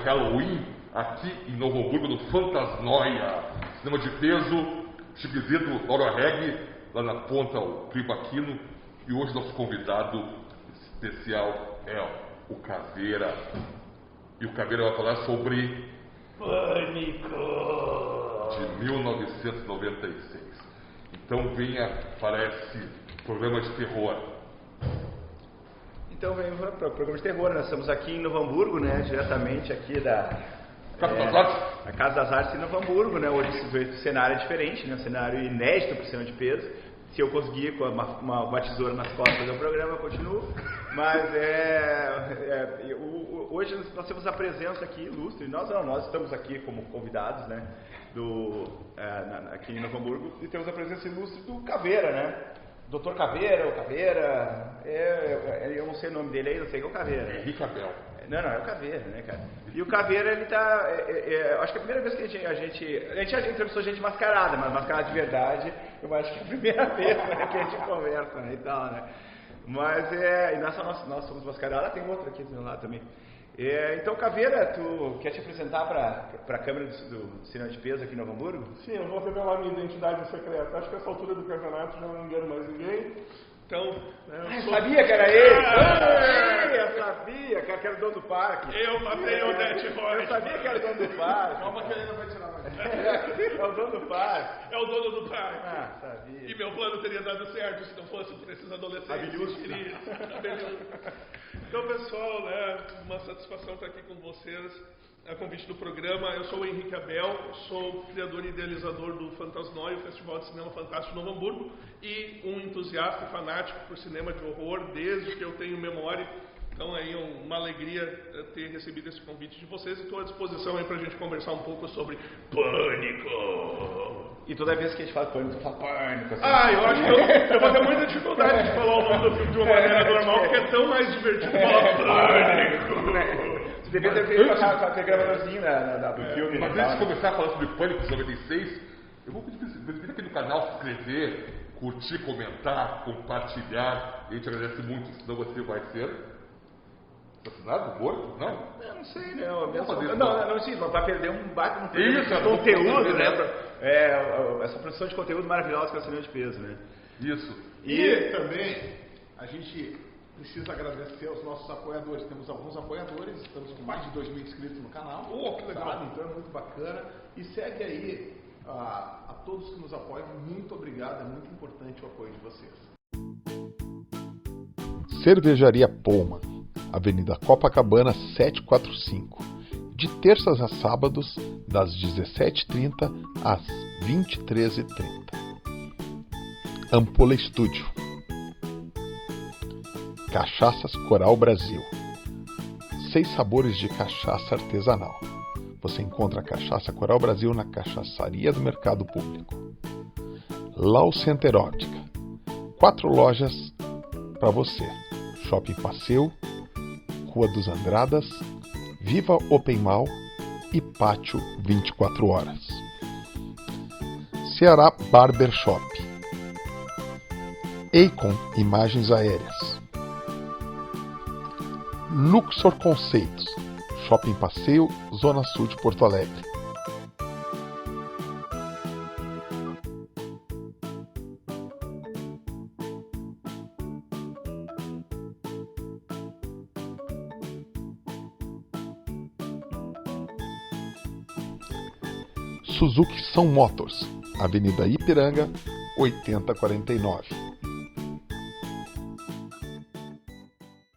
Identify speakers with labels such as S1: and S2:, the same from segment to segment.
S1: Halloween aqui em Novo Hamburgo, no Fantasnoia. Cinema de peso, chiquezito, Nororeg, lá na ponta, o Clima Aquino. E hoje nosso convidado especial é o Caveira. E o Caveira vai falar sobre
S2: Pânico
S1: de 1996. Então venha para esse programa de terror.
S2: Então vem para o programa de terror. Nós estamos aqui em Novo Hamburgo, né? Diretamente aqui da
S1: Casa das Artes.
S2: A Casa das Artes em Novo Hamburgo, né? Hoje o cenário é diferente, né? Um cenário inédito para o cinema de peso. Se eu conseguir com uma tesoura nas costas fazer o programa, eu continuo. Mas hoje nós temos a presença aqui ilustre. Nós estamos aqui como convidados, né? Aqui em Novo Hamburgo, e temos a presença ilustre do Caveira, né? Doutor Caveira, o Caveira, eu não sei o nome dele aí, não sei que é o Caveira.
S1: Henrique Abel.
S2: Não, é o Caveira, né, cara? E o Caveira, ele tá, acho que é a primeira vez que a gente já entrevistou gente mascarada, mas mascarada de verdade, eu acho que é a primeira vez, né, que a gente conversa, né, e tal, né? Mas, e nós somos mascarados, tem outra aqui do meu lado também. Então, Caveira, tu quer te apresentar para a câmera do cinema de peso aqui em Novo Hamburgo?
S3: Sim, eu vou revelar minha identidade secreta. Acho que essa altura do campeonato já não engano mais ninguém. Então,
S2: eu sabia que era ele! Eu sabia que era o dono do parque.
S3: Eu matei o Odete Roy.
S2: Eu sabia que era o dono do parque.
S3: Calma que ele não vai tirar mais.
S2: É o dono do parque.
S3: É o dono do parque.
S2: Ah, sabia.
S3: E meu plano teria dado certo se não fosse por esses adolescentes queridos. Então, pessoal, né, uma satisfação estar aqui com vocês. A convite do programa, eu sou o Henrique Abel, sou criador e idealizador do Fantasnoia, o Festival de Cinema Fantástico de Novo Hamburgo, e um entusiasta e fanático por cinema de horror desde que eu tenho memória. Então é uma alegria ter recebido esse convite de vocês e estou à disposição aí para a gente conversar um pouco sobre Pânico.
S2: E toda vez que a gente fala Pânico, tu fala Pânico. Assim.
S3: Eu acho que eu vou ter muita dificuldade de falar o nome do filme de uma maneira normal, porque é tão mais divertido falar Pânico.
S2: Você devia ter feito com aquele gravadorzinho do filme.
S1: Mas antes de começar a falar sobre Pânico 96, eu vou pedir aqui no canal se inscrever, curtir, comentar, compartilhar. E a gente agradece muito, senão você vai ser assassinado, morto? Não?
S2: Eu não sei, não.
S1: Não,
S2: Sim, mas vai perder um baita
S1: Isso,
S2: conteúdo, né? Essa produção de conteúdo maravilhosa que é o cinema de peso, né?
S1: Isso.
S3: E também a gente precisa agradecer aos nossos apoiadores. Temos alguns apoiadores, estamos com mais de 2.000 inscritos no canal. Que legal! Sabe? Então é muito bacana. E segue aí a todos que nos apoiam. Muito obrigado, é muito importante o apoio de vocês.
S4: Cervejaria Pullman, Avenida Copacabana 745, de terças a sábados, das 17h30 às 23h30. Ampola Estúdio. Cachaças Coral Brasil. 6 sabores de cachaça artesanal. Você encontra a Cachaça Coral Brasil na Cachaçaria do Mercado Público. Lau Center Óptica. 4 lojas para você. Shopping Passeio, Rua dos Andradas, Viva Open Mall e Pátio 24 horas. Ceará Barber Shop. Eikon Imagens Aéreas. Luxor Conceitos, Shopping Passeio, Zona Sul de Porto Alegre. Suzuki São Motors, Avenida Ipiranga, 8049.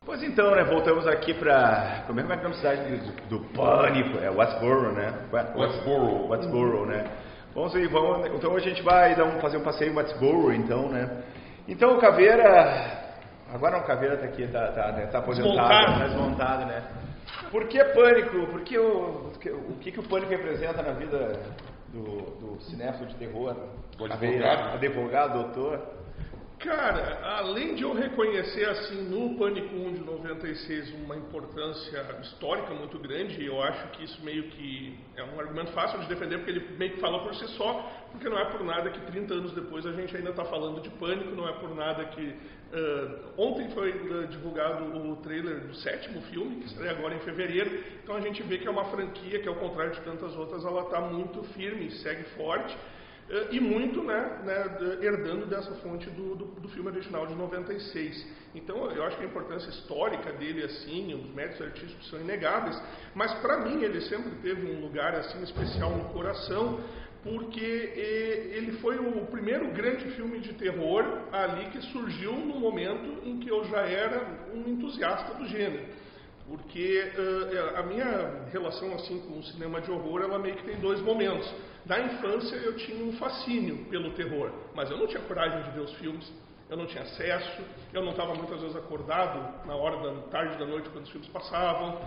S2: Pois então, né, voltamos aqui para... Como é que é a cidade do Pânico? É Westboro, né? Westboro, né? Vamos. Então hoje a gente vai fazer um passeio em Westboro, então, né? Então o Caveira... Agora o Caveira tá aqui, tá aposentado, tá desmontado, né? Por que Pânico? O que o Pânico representa na vida do cinéfilo de terror?
S1: Do advogado?
S2: Advogado, doutor?
S3: Cara, além de eu reconhecer assim no Pânico 1 de 96 uma importância histórica muito grande, eu acho que isso meio que é um argumento fácil de defender, porque ele meio que fala por si só, porque não é por nada que 30 anos depois a gente ainda está falando de Pânico, não é por nada que ontem foi divulgado o trailer do 7º filme, que estreia agora em fevereiro, então a gente vê que é uma franquia que, ao contrário de tantas outras, ela está muito firme, segue forte. E muito, herdando dessa fonte do filme original de 96. Então, eu acho que a importância histórica dele, assim, os méritos artísticos são inegáveis, mas para mim ele sempre teve um lugar, assim, especial no coração, porque ele foi o primeiro grande filme de terror ali que surgiu no momento em que eu já era um entusiasta do gênero. Porque a minha relação assim com o cinema de horror, ela meio que tem dois momentos. Na infância eu tinha um fascínio pelo terror, mas eu não tinha coragem de ver os filmes, eu não tinha acesso, eu não estava muitas vezes acordado na hora da tarde da noite quando os filmes passavam.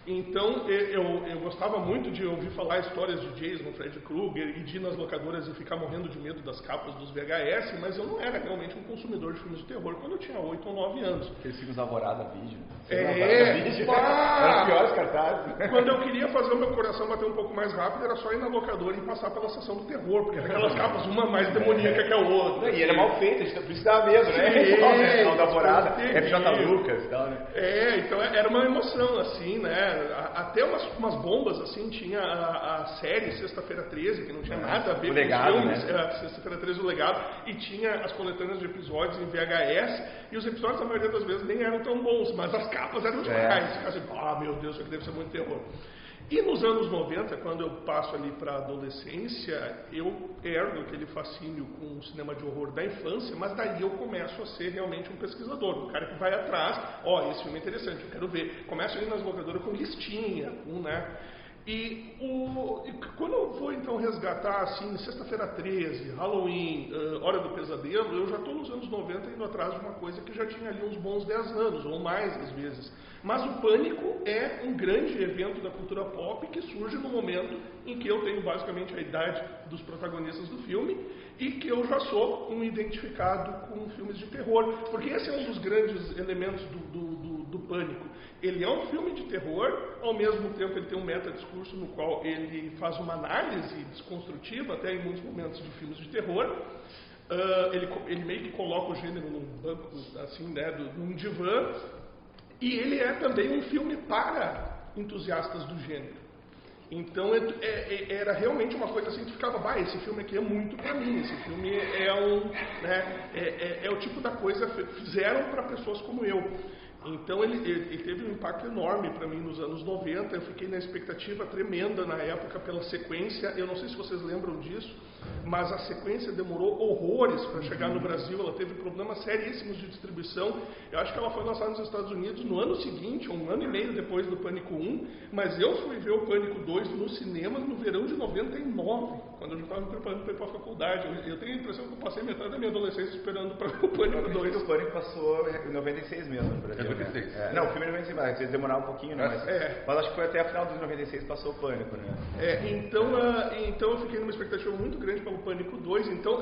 S3: Então eu gostava muito de ouvir falar histórias de Jason, Freddy Krueger e de ir nas locadoras e ficar morrendo de medo das capas dos VHS, mas eu não era realmente um consumidor de filmes de terror quando eu tinha 8 ou 9 anos.
S2: Aqueles filmes Alvorada Vídeo.
S3: Eram
S2: os piores cartazes.
S3: Quando eu queria fazer o meu coração bater um pouco mais rápido, era só ir na locadora e passar pela sessão do terror, porque era aquelas capas, uma mais demoníaca que a outra.
S2: E era mal feita, por isso dava medo, né? Não da Alvorada, FJ Lucas e tal, né?
S3: Então era uma emoção, assim, né? Até umas bombas, assim, tinha a série Sexta-feira 13, que não tinha nada a ver com
S2: legado,
S3: os filmes,
S2: né?
S3: Sexta-feira 13, o legado, e tinha as coletâneas de episódios em VHS, e os episódios, a maioria das vezes, nem eram tão bons, mas as capas eram demais. Assim, meu Deus, isso aqui deve ser muito terror. E nos anos 90, quando eu passo ali para a adolescência, eu herdo aquele fascínio com o cinema de horror da infância, mas daí eu começo a ser realmente um pesquisador, um cara que vai atrás, esse filme é interessante, eu quero ver. Começo a ir nas locadoras com listinha, E quando eu vou então resgatar, assim, Sexta-feira 13, Halloween, Hora do Pesadelo, eu já estou nos anos 90 indo atrás de uma coisa que já tinha ali uns bons 10 anos, ou mais às vezes. Mas o Pânico é um grande evento da cultura pop que surge no momento em que eu tenho basicamente a idade dos protagonistas do filme e que eu já sou um identificado com filmes de terror. Porque esse é um dos grandes elementos do Pânico. Ele é um filme de terror, ao mesmo tempo ele tem um metadiscurso no qual ele faz uma análise desconstrutiva, até em muitos momentos, de filmes de terror. Ele meio que coloca o gênero num banco, assim, né, num divã. E ele é também um filme para entusiastas do gênero. Então era realmente uma coisa assim que ficava, esse filme aqui é muito para mim, esse filme é o tipo da coisa que fizeram para pessoas como eu. Então ele teve um impacto enorme para mim nos anos 90, eu fiquei na expectativa tremenda na época pela sequência, eu não sei se vocês lembram disso, mas a sequência demorou horrores para chegar no Brasil, ela teve problemas seríssimos de distribuição, eu acho que ela foi lançada nos Estados Unidos no ano seguinte, um ano e meio depois do Pânico 1, mas eu fui ver o Pânico 2 no cinema no verão de 99, quando eu já estava me preparando para ir para a faculdade. Eu tenho a impressão que eu passei metade da minha adolescência esperando para o Pânico 2.
S2: O Pânico passou em 96 mesmo no Brasil. 96. Não, o filme é 96, mas eles demoraram um pouquinho, né? Mas acho que foi até a final de 96 passou o Pânico, né?
S3: Então eu fiquei numa expectativa muito grande pelo Pânico 2. Então,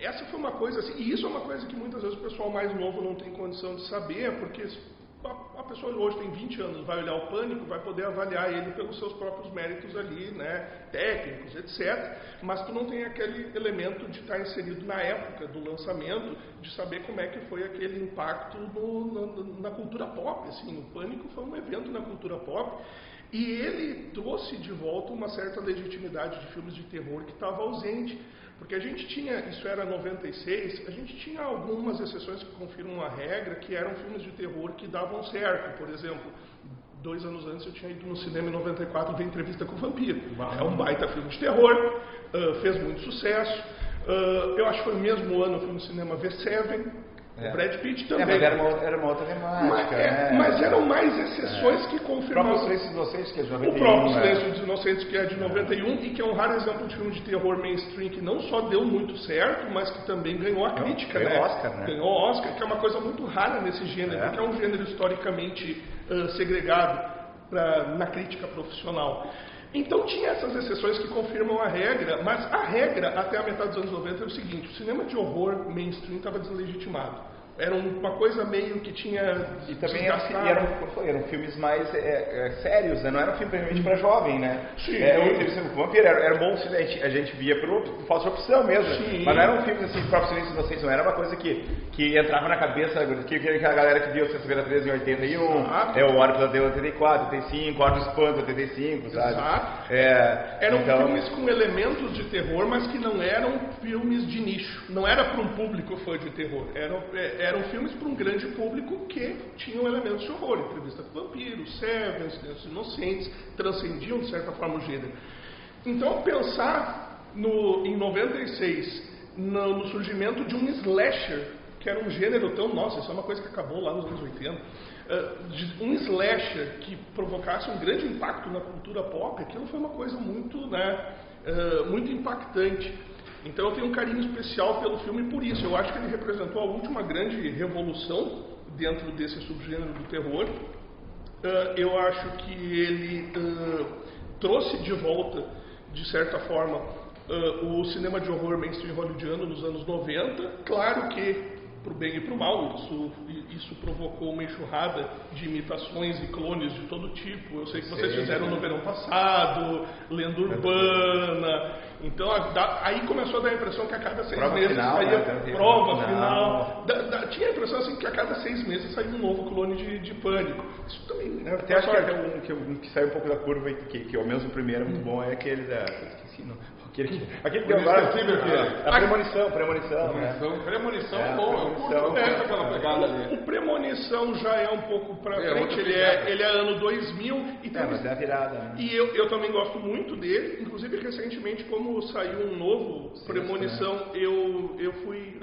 S3: essa foi uma coisa assim, e isso é uma coisa que muitas vezes o pessoal mais novo não tem condição de saber, porque a pessoa hoje tem 20 anos, vai olhar o Pânico, vai poder avaliar ele pelos seus próprios méritos ali, né, técnicos, etc. Mas tu não tem aquele elemento de estar inserido na época do lançamento, de saber como é que foi aquele impacto na cultura pop. Assim, o Pânico foi um evento na cultura pop e ele trouxe de volta uma certa legitimidade de filmes de terror que estava ausente. Porque a gente tinha, isso era 96, a gente tinha algumas exceções que confirmam a regra, que eram filmes de terror que davam certo. Por exemplo, 2 anos antes eu tinha ido no cinema em 94 ver Entrevista com o Vampiro. É um baita filme de terror, fez muito sucesso. Eu acho que foi no mesmo ano eu fui no cinema ver Seven. O Brad Pitt também.
S2: Mas era uma outra temática.
S3: Mas eram mais exceções que confirmavam.
S2: O próprio Silêncio dos Inocentes, que é de 91.
S3: O próprio Silêncio dos Inocentes, que é de 91, e que é um raro exemplo de filme de terror mainstream que não só deu muito certo, mas que também ganhou a crítica.
S2: Ganhou Oscar, né?
S3: Ganhou Oscar, que é uma coisa muito rara nesse gênero, porque é um gênero historicamente segregado na crítica profissional. Então tinha essas exceções que confirmam a regra, mas a regra até a metade dos anos 90 é o seguinte: o cinema de horror mainstream estava deslegitimado. Era uma coisa meio que tinha...
S2: E também eram filmes mais sérios, né? Não era um filme realmente para jovem, né?
S3: Sim.
S2: O Vampiro era bom, a gente via por falsa opção mesmo.
S3: Sim.
S2: Mas não era um filme assim, próprio Silêncio dos Inocentes, não era uma coisa que entrava na cabeça, que a galera que via o Sexta-feira 13 em 81, o Hora do Pesadelo 84, 85, Hora do Espanto 85, sabe?
S3: Exato.
S2: Eram
S3: filmes com elementos de terror, mas que não eram filmes de nicho. Não era para um público fã de terror. Eram filmes para um grande público que tinham elementos de horror. Entrevista com Vampiros, Seven, Silêncios Inocentes, transcendiam de certa forma o gênero. Então, pensar em 96, no surgimento de um slasher, que era um gênero tão... Nossa, isso é uma coisa que acabou lá nos anos 80. De um slasher que provocasse um grande impacto na cultura pop, aquilo foi uma coisa muito, muito impactante. Então eu tenho um carinho especial pelo filme por isso. Eu acho que ele representou a última grande revolução dentro desse subgênero do terror. Eu acho que ele trouxe de volta, de certa forma, o cinema de horror mainstream hollywoodiano nos anos 90. Claro que, pro bem e pro mal, isso provocou uma enxurrada de imitações e clones de todo tipo. Eu sei que vocês fizeram no verão passado, Lenda Urbana. Então aí começou a dar a impressão que a cada 6 meses saía prova final. Tinha a impressão assim que a cada 6 meses saía um novo clone de Pânico. Isso também, né?
S2: Até acho que que saiu um pouco da curva e que é o mesmo primeiro, muito bom, é aquele da... Esqueci, não. Aquele que agora... A Premonição, né?
S1: Premonição é bom, eu curto aquela pegada ali.
S3: O Premonição já é um pouco pra frente, ele é ano 2000.
S2: Mas é a virada, né?
S3: E eu também gosto muito dele, inclusive recentemente, como saiu um novo Premonição, né? eu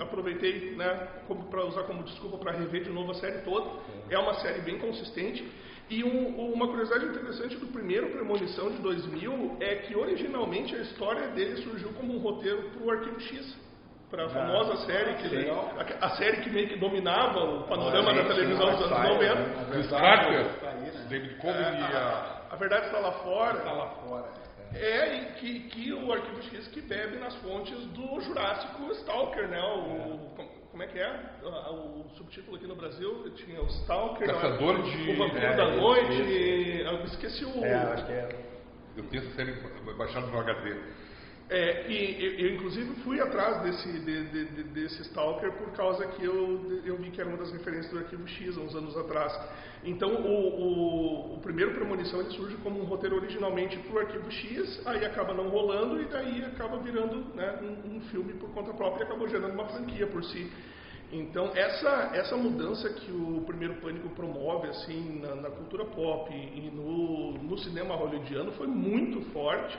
S3: aproveitei, né, para usar como desculpa para rever de novo a série toda. É uma série bem consistente. E uma curiosidade interessante do primeiro Premonição de 2000 é que originalmente a história dele surgiu como um roteiro para o Arquivo X, para a famosa série, a série que meio que dominava o panorama da televisão dos anos 90.
S1: Os Carter, David Coven e
S3: A Verdade Está Lá Fora. Que o Arquivo X que bebe nas fontes do Jurássico Stalker, né? Como é que é? O subtítulo aqui no Brasil tinha o Stalker,
S1: Caçador de...
S3: o Vampiro da Noite. Eu esqueci o...
S2: acho que é.
S1: Eu tenho essa série baixada no HD.
S3: E eu inclusive fui atrás desse Stalker por causa que eu vi que era uma das referências do Arquivo X há uns anos atrás. Então o primeiro Premonição ele surge como um roteiro originalmente para o Arquivo X, aí acaba não rolando e daí acaba virando, né, um filme por conta própria e acabou gerando uma franquia por si. Então essa mudança que o primeiro Pânico promove assim na cultura pop e no cinema hollywoodiano foi muito forte.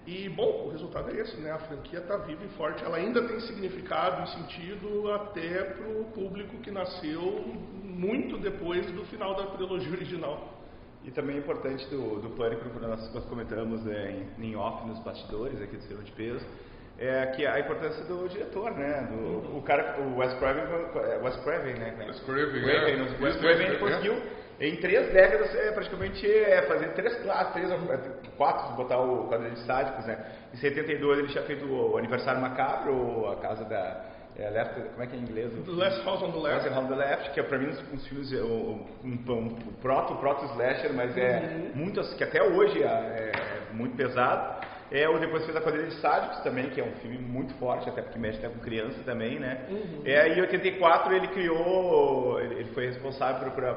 S3: E, bom, o resultado é esse, né? A franquia está viva e forte. Ela ainda tem significado e sentido até para o público que nasceu muito depois do final da trilogia original.
S2: E também é importante do Pânico, quando nós comentamos em off nos bastidores aqui do Cinema de Peso, é que a importância do diretor, né? O Wes Craven, né? Wes Craven conseguiu... Em 3 décadas, praticamente fazer 3 ou 4, botar o Quadrilha de Sádicos, né? Em 72 ele tinha feito o Aniversário Macabro, a casa da... como é que é em inglês?
S3: The Last House on the Left.
S2: Last House on the Left, que é pra mim uns filmes, um proto-slasher, mas muito, que até hoje é muito pesado. Depois fez a Quadrilha de Sádicos também, que é um filme muito forte, até porque mexe até com criança também, né? Em 84 ele criou, ele foi responsável por a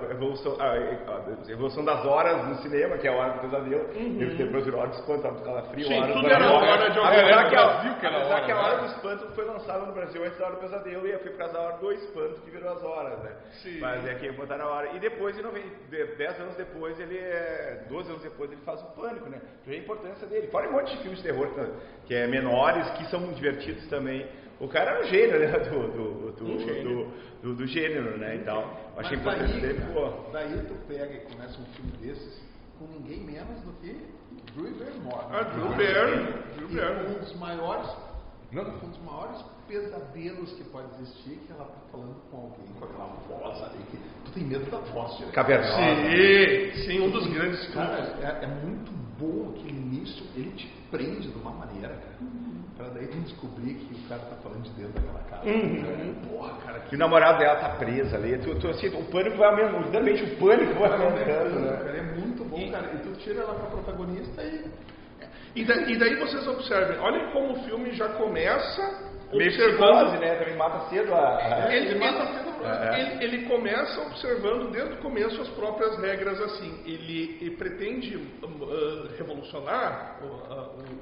S2: evolução das horas no cinema, que é a Hora do Pesadelo. Ele depois virou Hora do Espanto, Hora do Calafrio,
S3: Sim,
S2: Hora do
S3: tudo era hora de alguém.
S2: Apesar que a Hora do Espanto foi lançada no Brasil antes da Hora do Pesadelo, e foi por causa da Hora do Espanto que virou as horas, né?
S3: Sim.
S2: Mas que botaram a hora. E depois, 10 anos depois, 12 anos depois, ele faz o Pânico, né? Então a importância dele. Fora um monte de filmes de terror que é menores, que são divertidos também. O cara era um gênio, né, do gênero, né, e tal. Achei importante dele,
S5: Daí tu pega e começa um filme desses com ninguém menos do que Drew Barrymore.
S3: Drew Barrymore.
S5: Um dos maiores pesadelos que pode existir, que ela tá falando com alguém com aquela voz ali, que tu tem medo da voz.
S2: Cavernosa.
S3: Sim, um dos grandes...
S5: Cara, é muito bom aquele início ele te prende de uma maneira, cara. Pra daí tu descobrir que o cara tá falando de dentro daquela casa.
S2: Porra, cara, que o namorado dela tá preso ali. Tu, assim, o pânico vai aumentando, literalmente o pânico vai aumentando, né?
S5: Cara, é muito bom, cara. E tu tira ela pra protagonista
S3: E daí vocês observem, olhem como o filme já começa
S2: meio
S3: observando,
S2: psicose, né? Também mata cedo
S3: ele começa observando desde o começo as próprias regras assim. Ele pretende revolucionar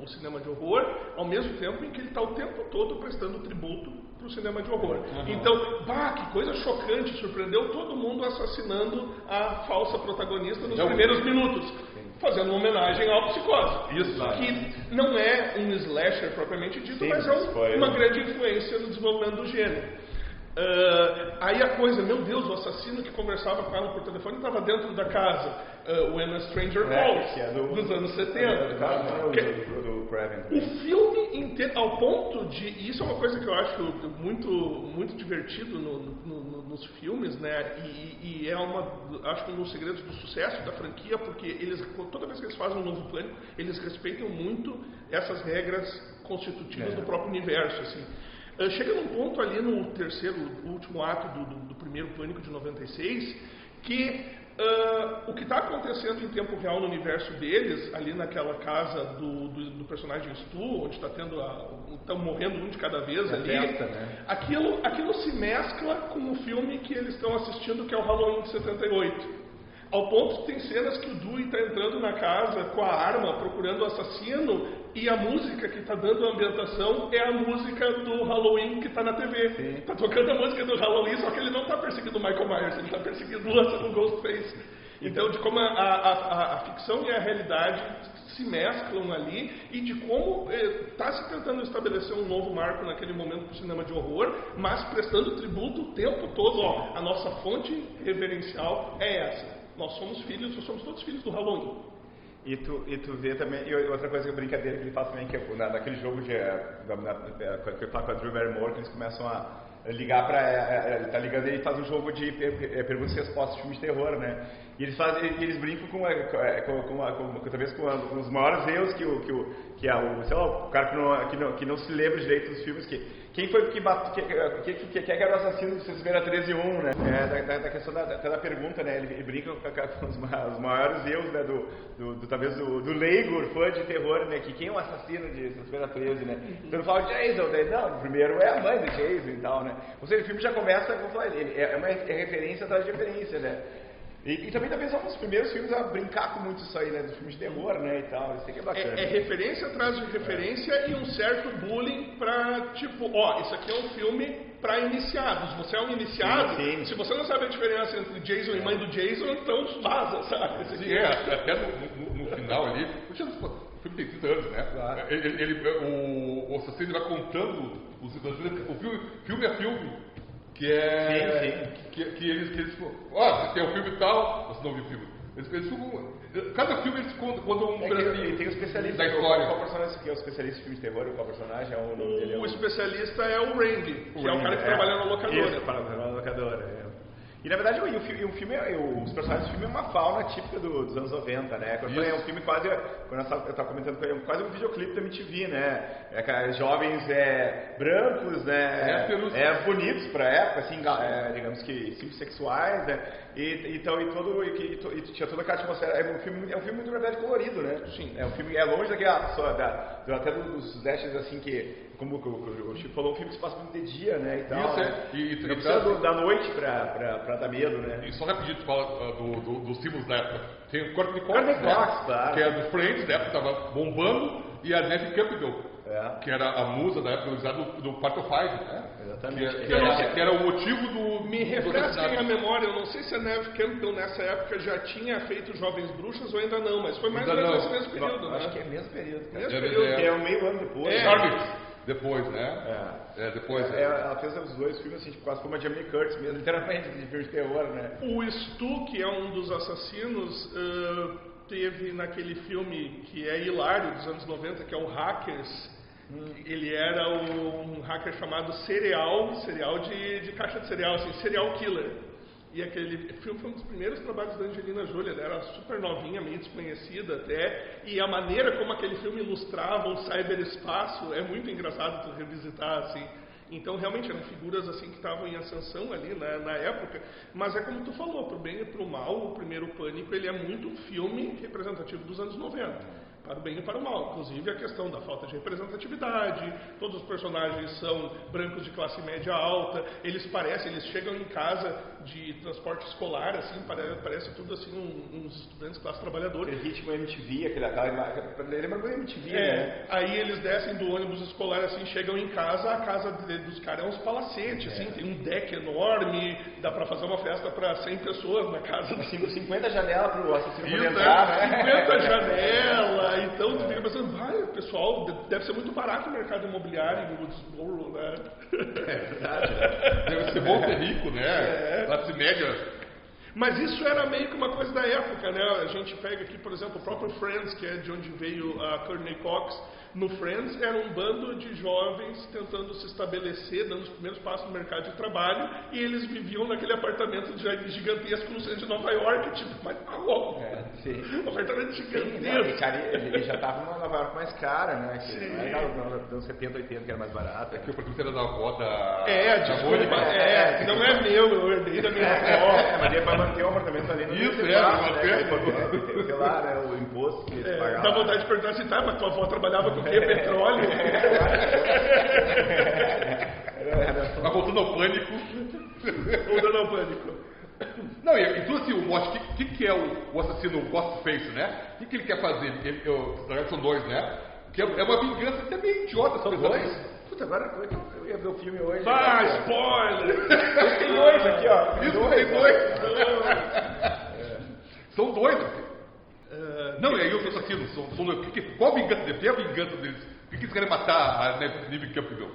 S3: o cinema de horror, ao mesmo tempo em que ele está o tempo todo prestando tributo para o cinema de horror. Então, que coisa chocante, surpreendeu todo mundo assassinando a falsa protagonista nos primeiros minutos. Fazendo uma homenagem ao Psicose.
S1: Isso.
S3: Que não é um slasher propriamente dito,
S2: sim,
S3: mas é uma grande influência no desenvolvimento do gênero. Aí a coisa, meu Deus, o assassino que conversava com ela por telefone estava dentro da casa. When a Stranger Calls, dos anos 70. O filme inteiro, ao ponto de... Isso é uma coisa que eu acho muito, muito divertido nos filmes, né? E é acho que um dos segredos do sucesso da franquia, porque toda vez que eles fazem um novo Pânico, eles respeitam muito essas regras constitutivas do próprio universo, assim. Chega num ponto ali no último ato do primeiro Pânico de 96, que o que está acontecendo em tempo real no universo deles, ali naquela casa do personagem Stu, onde estão morrendo um de cada vez ali,
S2: festa, né?
S3: aquilo se mescla com o filme que eles estão assistindo, que é o Halloween de 78. Ao ponto que tem cenas que o Dewey está entrando na casa com a arma, procurando o assassino, e a música que está dando a ambientação é a música do Halloween que está na TV. Está tocando a música do Halloween, só que ele não está perseguindo o Michael Myers, ele está perseguindo o Ghostface. Então, de como a ficção e a realidade se mesclam ali, e de como está se tentando estabelecer um novo marco naquele momento para o cinema de horror, mas prestando tributo o tempo todo. A nossa fonte reverencial é essa. Nós somos todos filhos do Halloween.
S2: E tu vê também, e outra coisa, brincadeira que ele faz também, que é naquele jogo que ele fala com a Drew Barrymore, que eles começam a ligar ele tá ligando, ele faz um jogo de perguntas e respostas de filme de terror, né? E eles brincam talvez com os maiores erros que é o cara que não se lembra direito dos filmes, quem foi que era o assassino de Sexta-feira 13/1, né? Da questão da pergunta, né? Ele brinca com os maiores erros, né? Talvez do leigo fã de terror, né? Que quem é o assassino de Sexta-feira 13, né? Então ele fala Jason, daí não, o primeiro é a mãe do Jason e tal, né? Ou seja, o filme já começa, como eu falei, é uma referência atrás de referência, né? E também talvez são os primeiros filmes a brincar com muito isso aí, né? Dos filmes de terror, né? E tal. Isso aqui é bacana.
S3: É referência atrás de referência e um certo bullying pra, tipo, isso aqui é um filme pra iniciados. Você é um iniciado,
S2: sim.
S3: Se você não sabe a diferença entre Jason e mãe do Jason, então vaza, sabe? Esse aqui
S1: até no final ali, o filme tem 30 anos, né?
S2: Claro.
S1: O assassino vai contando o filme é filme. Que é.
S2: Sim.
S1: Que eles você tem um filme tal, você não viu o filme. Cada filme eles contam um pedacinho.
S2: Tem um especialista
S1: da história.
S2: Qual personagem que é o especialista de filme de terror? Qual personagem é o nome dele?
S3: O especialista é o Randy, que é o cara que trabalha na locadora.
S2: Isso, trabalha na locadora, E na verdade o filme, os personagens do filme é uma fauna típica dos anos 90, né? É um filme quase, quando eu estava comentando com ele, quase um videoclipe da MTV, né? Jovens brancos, né? Bonitos pra época, assim, digamos que simples sexuais, né? E tinha toda aquela atmosfera. É um filme muito, na verdade, colorido, né?
S3: Sim.
S2: É um filme, longe até dos slashes, assim, como o Chico falou, um filme que se passa muito de dia, né? E tal,
S1: isso,
S2: né?
S1: E
S2: não precisa da noite pra dar medo, né?
S1: E só rapidinho, tu fala dos símbolos da época. Tem o Courtney Cox,
S2: claro.
S1: Que é do Friends, da época que tava bombando, e a Neve Campbell, que era a musa da época usada do Part of Five, né?
S2: Exatamente.
S1: Que era o motivo do...
S3: Me refresquem a memória, eu não sei se a Neve Campbell nessa época já tinha feito Jovens Bruxas ou ainda não, mas foi mais ou menos nesse mesmo período, né?
S2: Acho que é mesmo período, cara.
S3: Mesmo período.
S2: Que é meio ano depois.
S1: Charlotte. Depois, né? Depois.
S2: Ela fez os dois filmes, assim, quase como a Jamie Lee Curtis mesmo, literalmente, de filme de terror, né?
S3: O Stu, que é um dos assassinos, teve naquele filme que é hilário, dos anos 90, que é o Hackers. Ele era um hacker chamado Serial de caixa de cereal, assim, serial killer. E aquele filme foi um dos primeiros trabalhos da Angelina Jolie, ela era super novinha, meio desconhecida até, e a maneira como aquele filme ilustrava o cyberespaço é muito engraçado tu revisitar, assim. Então, realmente, eram figuras assim que estavam em ascensão ali na época, mas é como tu falou, pro bem e pro mal, o primeiro Pânico, ele é muito um filme representativo dos anos 90. Para o bem e para o mal, inclusive a questão da falta de representatividade, todos os personagens são brancos de classe média alta, eles chegam em casa de transporte escolar, assim, parece tudo assim, uns estudantes de classe trabalhadora.
S2: Aquele ritmo MTV, lembra do MTV, né?
S3: Aí eles descem do ônibus escolar, assim, chegam em casa, a casa dos caras é uns palacetes, assim, tem um deck enorme, dá pra fazer uma festa pra 100 pessoas na casa.
S2: 50 janelas pro assassino poder entrar, né?
S3: 50 janelas. Então tu fica pensando, vai, pessoal, deve ser muito barato o mercado imobiliário em Woodsboro, né?
S1: É verdade. Deve ser bom ser rico, né? Classe média.
S3: Mas isso era meio que uma coisa da época, né? A gente pega aqui, por exemplo, o próprio Friends, que é de onde veio a Courtney Cox. No Friends era um bando de jovens tentando se estabelecer, dando os primeiros passos no mercado de trabalho, e eles viviam naquele apartamento gigantesco no centro de Nova York, tipo, mas tá louco. Um apartamento gigantesco.
S2: Ele já estava numa Nova York mais cara, né? Que não era nos anos 70, 80 que era mais barato.
S1: É que o produto era da avó da...
S3: desculpa, não é meu, eu herdei da minha avó.
S2: Mas ele vai manter o apartamento ali no
S1: Isso,
S2: porque lá, né, o imposto que eles pagavam.
S3: Dá vontade de perguntar assim, tá, mas tua avó trabalhava com o quê? Petróleo?
S1: Mas voltando ao Pânico.
S3: Voltando ao Pânico.
S1: Não, e tu assim, o Mosh, o que é o assassino Ghostface, né? O que ele quer fazer? Na verdade são dois, né? Que é uma vingança até meio idiota.
S2: São dois? Puta, agora como é que eu ia ver o filme hoje?
S3: Spoiler!
S2: Tem dois aqui, ó.
S1: Isso, tem dois. São dois. Não, e aí os assassinos são dois. Qual a vingança deles? Tem a vingança deles. Por que eles querem matar a Neve Campbell?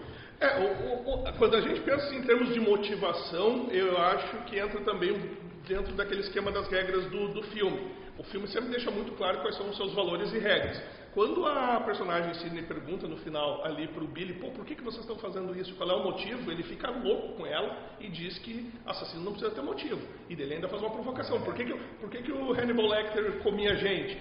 S3: Quando a gente pensa em termos de motivação, eu acho que entra também dentro daquele esquema das regras do filme. O filme sempre deixa muito claro quais são os seus valores e regras. Quando a personagem Sidney pergunta no final ali pro Billy, por que vocês estão fazendo isso? Qual é o motivo? Ele fica louco com ela e diz que assassino não precisa ter motivo. E dele ainda faz uma provocação. Por que o Hannibal Lecter comia gente?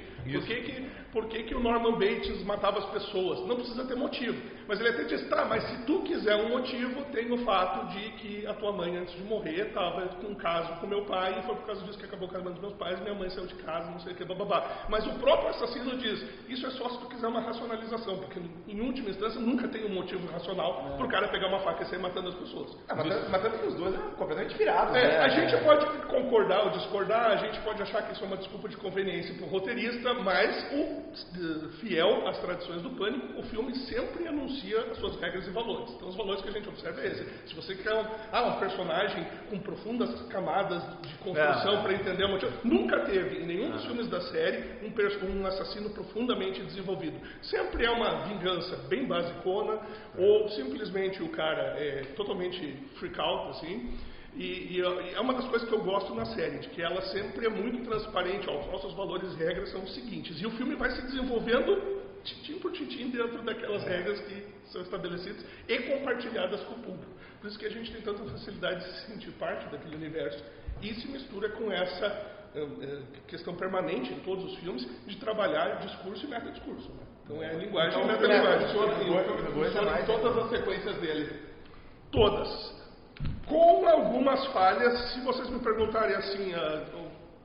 S3: Por que o Norman Bates matava as pessoas? Não precisa ter motivo. Mas ele até diz, mas se tu quiser um motivo, tem o fato de que a tua mãe, antes de morrer, estava com um caso com meu pai, e foi por causa disso que acabou o casamento dos meus pais, minha mãe saiu de casa, não sei o que, bababá. Mas o próprio assassino diz, isso é só se tu quiser uma racionalização, porque em última instância nunca tem um motivo racional pro cara pegar uma faca e sair matando as pessoas.
S2: Mas também os dois eram completamente virados,
S3: A gente pode concordar ou discordar, a gente pode achar que isso é uma desculpa de conveniência pro roteirista, mas fiel às tradições do Pânico, o filme sempre anuncia as suas regras e valores. Então os valores que a gente observa é esse. Se você quer um personagem com profundas camadas de construção para entender o motivo, nunca teve em nenhum dos filmes da série um assassino profundamente desenvolvido. Sempre é uma vingança bem basicona, ou simplesmente o cara é totalmente freak out, assim. E é uma das coisas que eu gosto na série, de que ela sempre é muito transparente. Os nossos valores e regras são os seguintes. E o filme vai se desenvolvendo tintim por tintim dentro daquelas regras que são estabelecidas e compartilhadas com o público. Por isso que a gente tem tanta facilidade de se sentir parte daquele universo. E se mistura com essa questão permanente em todos os filmes de trabalhar discurso e metadiscurso. Né? Então é linguagem e metalinguagem.
S1: Funciona em todas as sequências dele.
S3: Todas. Com algumas falhas, se vocês me perguntarem assim,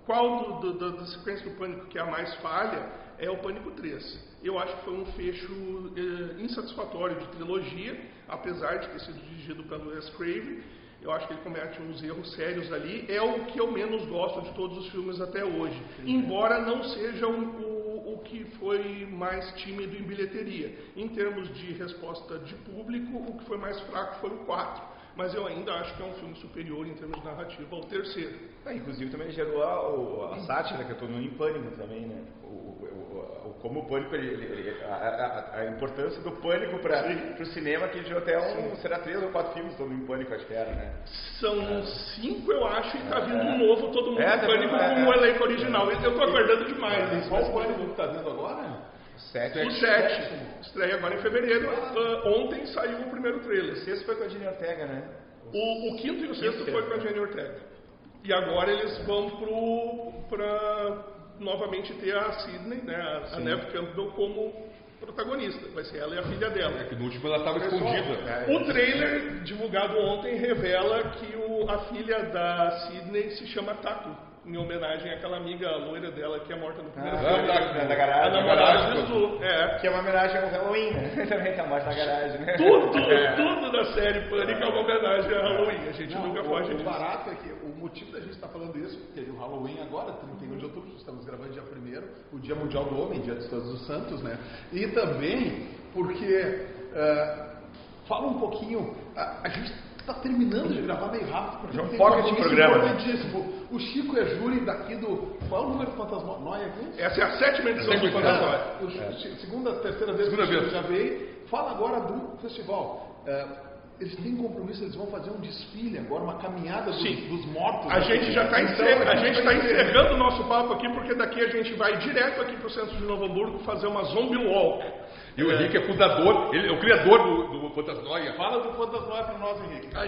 S3: qual da sequência do Pânico que é a mais falha, é o Pânico 3. Eu acho que foi um fecho insatisfatório de trilogia, apesar de ter sido dirigido pelo Wes Craven. Eu acho que ele comete uns erros sérios ali. É o que eu menos gosto de todos os filmes até hoje. Embora não seja o que foi mais tímido em bilheteria. Em termos de resposta de público, o que foi mais fraco foi o 4. Mas eu ainda acho que é um filme superior em termos de narrativa ao terceiro.
S2: Inclusive também gerou a sátira que eu estou no Pânico também, né? Como o Pânico, a importância do Pânico para o cinema, que gerou até será 3 ou 4 filmes todo em Pânico, acho que era, né?
S3: São 5, eu acho, e está vindo um novo, todo mundo em Pânico com o elenco original. Eu estou aguardando demais.
S5: Qual o Pânico que está vindo agora?
S3: O 7. Estreia agora em fevereiro. Ontem saiu o primeiro trailer.
S2: O 6 foi com a Jenny Ortega, né?
S3: O 5º e o 6º foi com a Jenny Ortega. E agora eles vão para novamente ter a Sydney, né, a Neve Campbell como protagonista. Vai ser ela e a filha dela.
S1: É que no último ela estava escondida.
S3: O trailer divulgado ontem revela que a filha da Sydney se chama Taku, em homenagem àquela amiga loira dela que é morta no primeiro filme.
S2: Da garagem.
S3: A namorada do Zu.
S2: Que é uma homenagem ao Halloween, né? Também tá morta na garagem, né?
S3: Tudo da série Pânico é uma homenagem a Halloween. A gente nunca foge disso.
S5: O barato é que o motivo da gente estar falando isso, teve o Halloween agora, 31 de outubro, estamos gravando dia 1º, o Dia Mundial do Homem, Dia de Todos os Santos, né? E também porque, fala um pouquinho, a gente está terminando de gravar meio rápido, porque tem
S2: foca de programa,
S5: importantíssimo. O Chico é júri daqui do... Qual é o número do Fantasmóia aqui?
S3: Essa é a 7ª edição do Fantasmóia.
S5: Segunda, terceira vez que o Chico já veio. Fala agora do festival. Eles têm compromisso, eles vão fazer um desfile agora, uma caminhada dos mortos.
S3: A gente já está encerrando o nosso papo aqui, porque daqui a gente vai direto aqui para o centro de Novo Hamburgo fazer uma zombie walk.
S1: E o Henrique é fundador, ele é o criador do Fantasmóia.
S5: Fala do Fantasmóia para nós, Henrique.
S3: A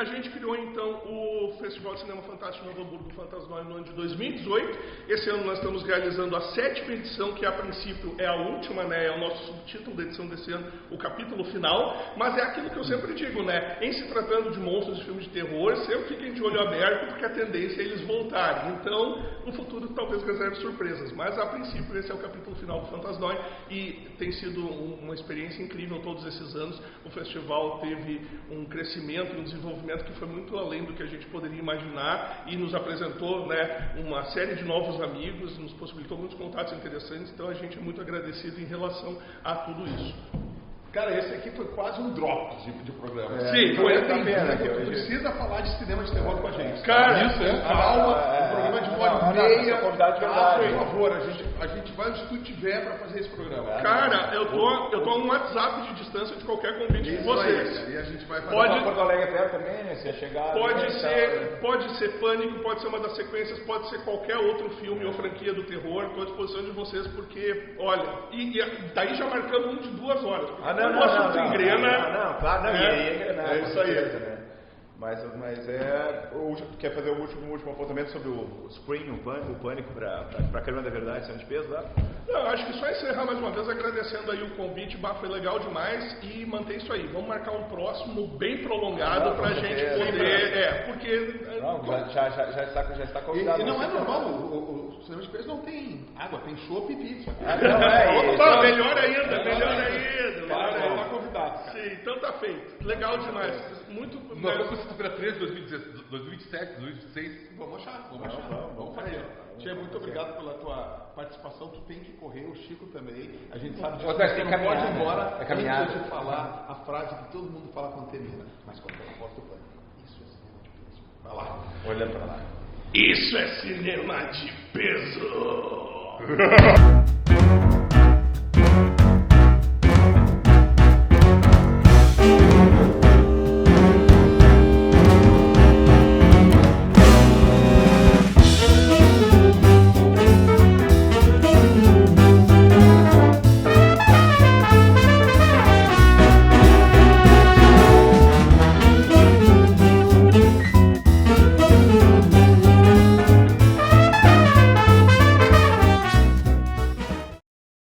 S3: gente criou então o Festival de Cinema Fantástico de Novo Hamburgo Fantasmóia no ano de 2018. Esse ano nós estamos realizando a 7ª edição, que a princípio é a última, né? É o nosso subtítulo da edição desse ano, o capítulo final. Mas é aquilo que eu sempre digo, né? Em se tratando de monstros de filmes de terror, sempre fiquem de olho aberto, porque a tendência é eles voltarem. Então, no futuro talvez reserve surpresas. Mas a princípio esse é o capítulo final do Fantasmóia e tem sido uma experiência incrível todos esses anos. O festival teve um crescimento e um desenvolvimento que foi muito além do que a gente poderia imaginar e nos apresentou, né, uma série de novos amigos, nos possibilitou muitos contatos interessantes, então a gente é muito agradecido em relação a tudo isso.
S5: Cara, esse aqui foi quase um drop de programa.
S3: Sim, foi
S5: a pena. Tu precisa falar de cinema de terror com a gente.
S3: Cara,
S5: isso é calma, um programa de 1h30. Por favor, a gente vai onde tu tiver para fazer esse programa.
S3: Cara, eu tô a um WhatsApp de distância de qualquer convite de vocês.
S5: E a gente vai fazer.
S2: Porto Alegre perto também, né? Se é chegar.
S3: Pode ser Pânico, pode ser uma das sequências, pode ser qualquer outro filme ou franquia do terror. Estou à disposição de vocês porque, olha, e daí já marcamos um de 2 horas.
S2: Não, claro,
S3: é isso aí.
S2: Né? Mas quer fazer o último apontamento sobre o Scream, o Pânico para a Câmara da Verdade, sendo de peso lá?
S3: Não, acho que só encerrar mais uma vez agradecendo aí o convite, foi legal demais e manter isso aí. Vamos marcar um próximo bem prolongado para a gente poder... porque...
S2: Já está convidado.
S5: E não é normal, o cinema de peso não tem água, tem chopp e pizza.
S3: Melhor ainda.
S5: Está convidado.
S3: Sim, então tá feito. Legal demais. Muito...
S1: Nós vamos para sexta-feira 13, 2027, 2026.
S5: Vamos fazer. Tia, muito obrigado pela tua participação. Tu tem que correr, o Chico também. A gente sabe disso. Você não pode ir embora antes de falar a frase que todo mundo fala quando termina. Mas quando ela posta o plano. Isso é cinema de peso. Vai lá.
S2: Olhando para lá.
S3: Isso é cinema de peso.